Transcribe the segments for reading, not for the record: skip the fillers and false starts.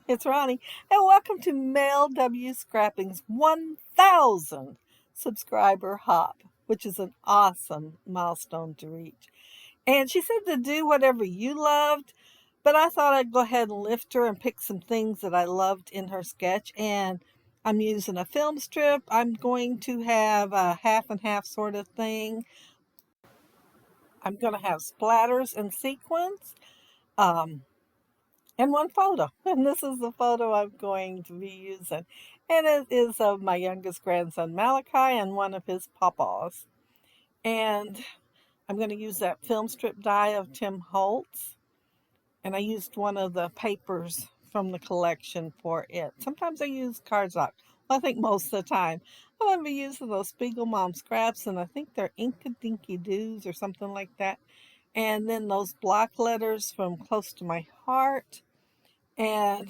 It's Ronnie, and welcome to Mel W. Scrapping's 1,000 subscriber hop, which is an awesome milestone to reach. And she said to do whatever you loved, but I thought I'd go ahead and lift her and pick some things that I loved in her sketch. And I'm using a film strip. I'm going to have a half and half sort of thing. I'm going to have splatters and sequins. Um, and one photo. And this is the photo I'm going to be using. And it is of my youngest grandson, Malachi, and one of his pawpaws. And I'm going to use that film strip die of Tim Holtz. And I used one of the papers from the collection for it. Sometimes I use cardstock. Well, I think most of the time. I'm going to be using those Spiegel Mom scraps, and I think they're Inka Dinky Doos or something like that. And then those block letters from Close to My Heart. And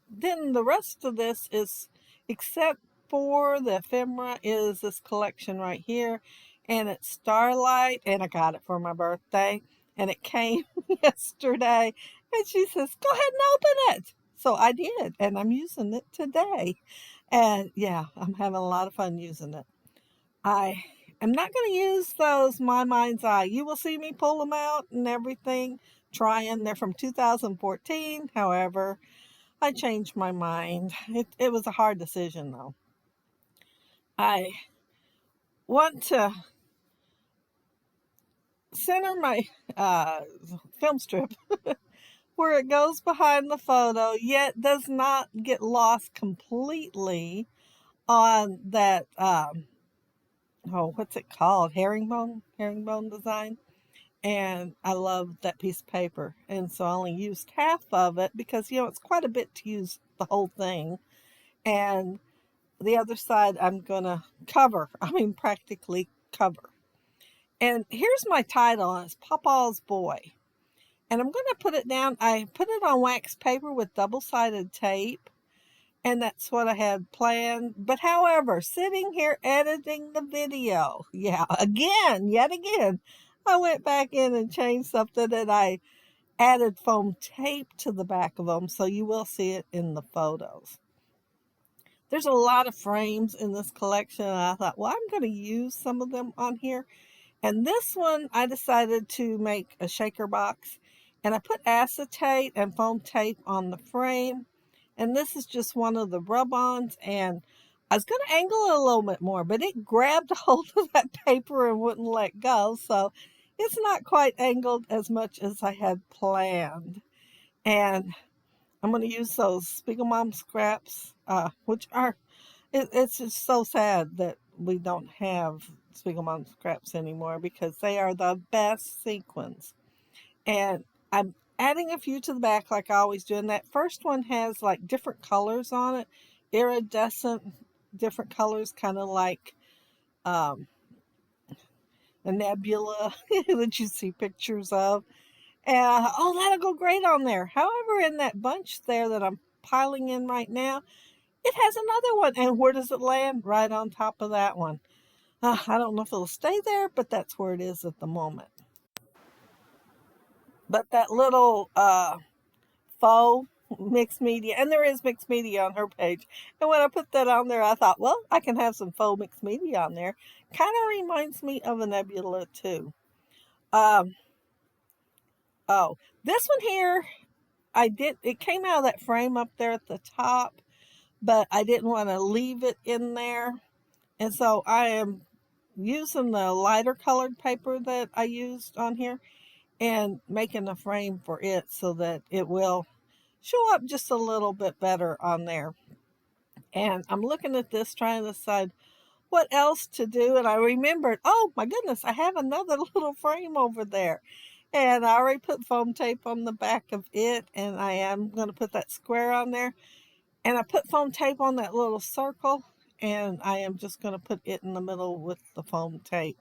then the rest of this is, except for the ephemera, is this collection right here. And it's Starlight, and I got it for my birthday. And it came yesterday. And she says, go ahead and open it. So I did, and I'm using it today. And yeah, I'm having a lot of fun using it. I am not going to use those My Mind's Eye. You will see me pull them out and everything, trying. They're from 2014. However, I changed my mind. It was a hard decision, though. I want to center my uh, film strip where it goes behind the photo, yet does not get lost completely on that, what's it called? Herringbone design. And I love that piece of paper. And so I only used half of it because, it's quite a bit to use the whole thing. And the other side I'm gonna cover. I mean, practically cover. And here's my title. It's Pawpaw's Boy. And I'm gonna put it down. I put it on wax paper with double-sided tape. And that's what I had planned. But however, sitting here editing the video, yet again, I went back in and changed something, and I added foam tape to the back of them. So you will see it in the photos. There's a lot of frames in this collection, and I thought, well, I'm going to use some of them on here. And this one, I decided to make a shaker box, and I put acetate and foam tape on the frame. And this is just one of the rub-ons, and I was going to angle it a little bit more, but it grabbed a hold of that paper and wouldn't let go. So it's not quite angled as much as I had planned. And I'm going to use those Spiegel Mom scraps, which are, it's just so sad that we don't have Spiegel Mom scraps anymore because they are the best sequins. And I'm adding a few to the back like I always do. And that first one has like different colors on it, iridescent, different colors, kind of like um, a nebula that you see pictures of. And oh, that'll go great on there. However, in that bunch there that I'm piling in right now, it has another one. And where does it land? Right on top of that one. I don't know if it'll stay there, but that's where it is at the moment. But that little faux mixed media, and there is mixed media on her page. And when I put that on there, I thought, well, I can have some faux mixed media on there. Kind of reminds me of a nebula too. Um, oh, this one here, it came out of that frame up there at the top, but I didn't want to leave it in there. And so I am using the lighter colored paper that I used on here and making a frame for it so that it will show up just a little bit better on there. And I'm looking at this, trying to decide what else to do. And I remembered, oh my goodness, I have another little frame over there. And I already put foam tape on the back of it. And I am going to put that square on there. And I put foam tape on that little circle. And I am just going to put it in the middle with the foam tape.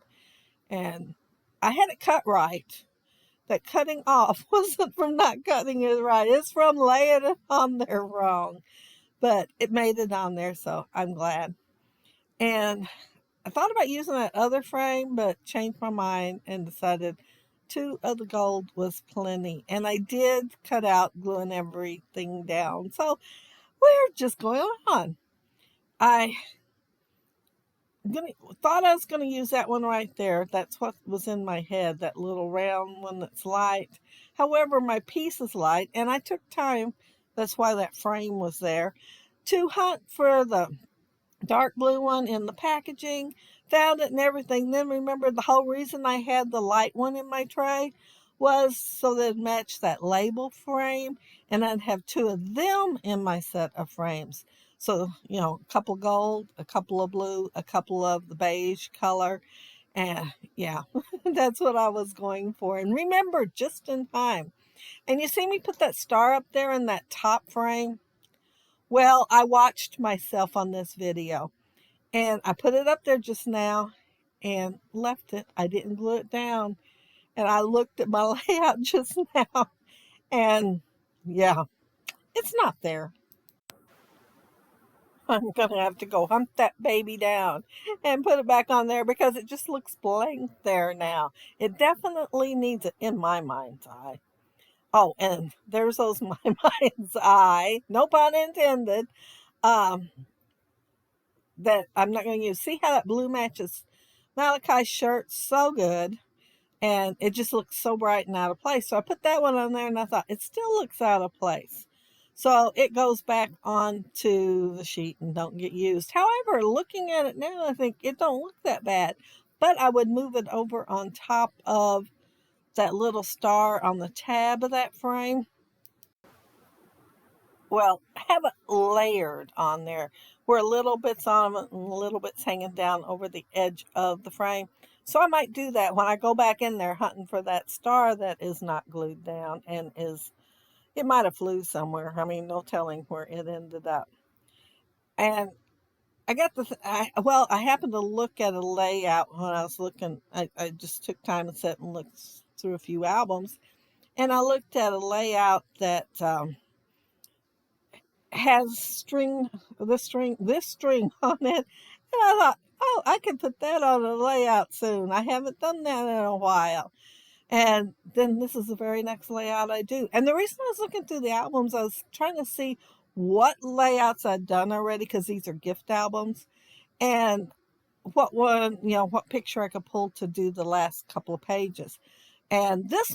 And I had it cut right. That cutting off wasn't from not cutting it right. It's from laying it on there wrong. But it made it on there, so I'm glad. And I thought about using that other frame, but changed my mind and decided 2 of the gold was plenty. And I did cut out gluing everything down. So we're just going on. I thought I was going to use that one right there. That's what was in my head, that little round one that's light. However, my piece is light, and I took time, that's why that frame was there, to hunt for the dark blue one in the packaging, found it and everything. Then remembered the whole reason I had the light one in my tray was so that it matched that label frame, and I'd have 2 of them in my set of frames. So, a couple gold, a couple of blue, a couple of the beige color. And yeah, that's what I was going for. And remember, just in time. And you see me put that star up there in that top frame? Well, I watched myself on this video. And I put it up there just now and left it. I didn't glue it down. And I looked at my layout just now. And yeah, it's not there. I'm going to have to go hunt that baby down and put it back on there because it just looks blank there now. It definitely needs it in my mind's eye. Oh, and there's those my mind's eye, no pun intended, that I'm not going to use. See how that blue matches Malachi's shirt so good, and it just looks so bright and out of place. So I put that one on there, and I thought it still looks out of place. So it goes back onto the sheet and don't get used. However, looking at it now, I think it don't look that bad. But I would move it over on top of that little star on the tab of that frame. Well, have it layered on there where little bits on it and little bits hanging down over the edge of the frame. So I might do that when I go back in there hunting for that star that is not glued down and it might have flew somewhere. I mean, no telling where it ended up. And I got I happened to look at a layout when I was looking. I just took time and sat and looked through a few albums. And I looked at a layout that has this string on it. And I thought, oh, I can put that on a layout soon. I haven't done that in a while. And then this is the very next layout I do. And the reason I was looking through the albums, I was trying to see what layouts I'd done already, because these are gift albums, and what picture I could pull to do the last couple of pages. And this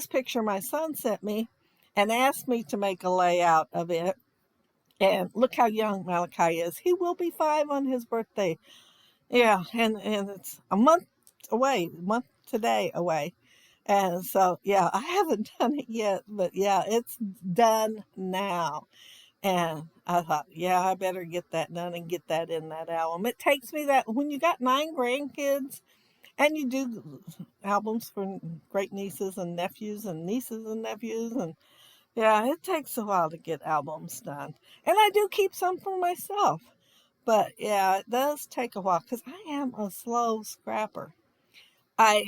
picture my son sent me and asked me to make a layout of it. And look how young Malachi is. He will be 5 on his birthday. Yeah, and it's a month today away. And so, yeah, I haven't done it yet, but yeah, it's done now. And I thought, yeah, I better get that done and get that in that album. It takes me when you got 9 grandkids and you do albums for great nieces and nephews and nieces and nephews, and yeah, it takes a while to get albums done. And I do keep some for myself. But yeah, it does take a while because I am a slow scrapper. I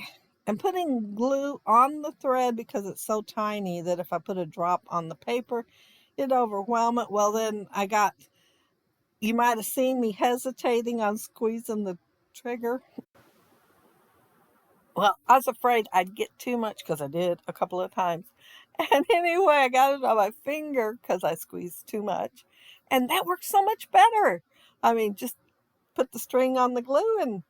am putting glue on the thread because it's so tiny that if I put a drop on the paper, it'd overwhelm it. Well, then you might have seen me hesitating on squeezing the trigger. Well, I was afraid I'd get too much because I did a couple of times. And anyway, I got it on my finger because I squeezed too much. And that works so much better. I mean, just put the string on the glue and,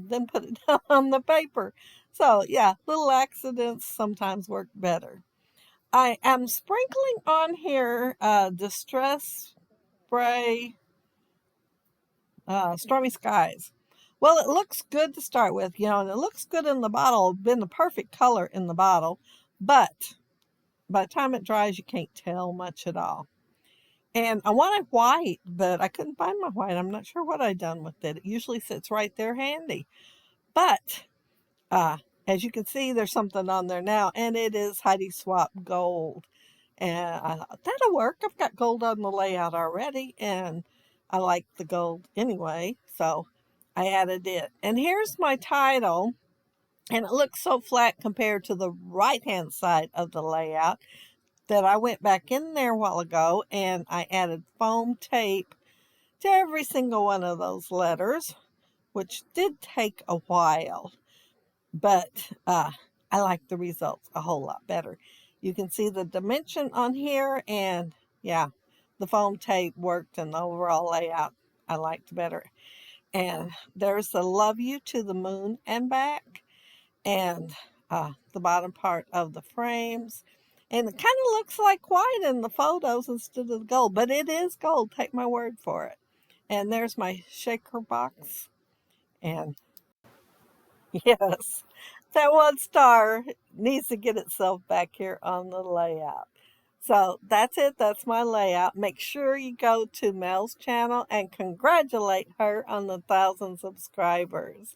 then put it down on the paper. So, yeah, little accidents sometimes work better. I am sprinkling on here Distress Spray Stormy Skies. Well, it looks good to start with, and it looks good in the bottle, been the perfect color in the bottle, but by the time it dries, you can't tell much at all. And I wanted white, but I couldn't find my white. I'm not sure what I'd done with it. It usually sits right there handy. But as you can see, there's something on there now, and it is Heidi Swap Gold. And I thought, that'll work. I've got gold on the layout already, and I like the gold anyway, so I added it. And here's my title, and it looks so flat compared to the right-hand side of the layout that I went back in there a while ago, and I added foam tape to every single one of those letters, which did take a while. But I like the results a whole lot better. You can see the dimension on here, and yeah, the foam tape worked, and the overall layout I liked better. And there's the love you to the moon and back, and the bottom part of the frames. And it kind of looks like white in the photos instead of gold, but it is gold. Take my word for it. And there's my shaker box. And yes, that one star needs to get itself back here on the layout. So that's it. That's my layout. Make sure you go to Mel's channel and congratulate her on the 1,000 subscribers.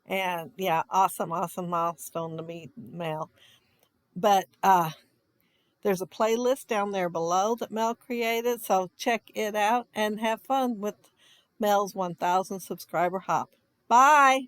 And yeah, awesome, awesome milestone to meet Mel. But there's a playlist down there below that Mel created. So check it out and have fun with Mel's 1,000 subscriber hop. Bye.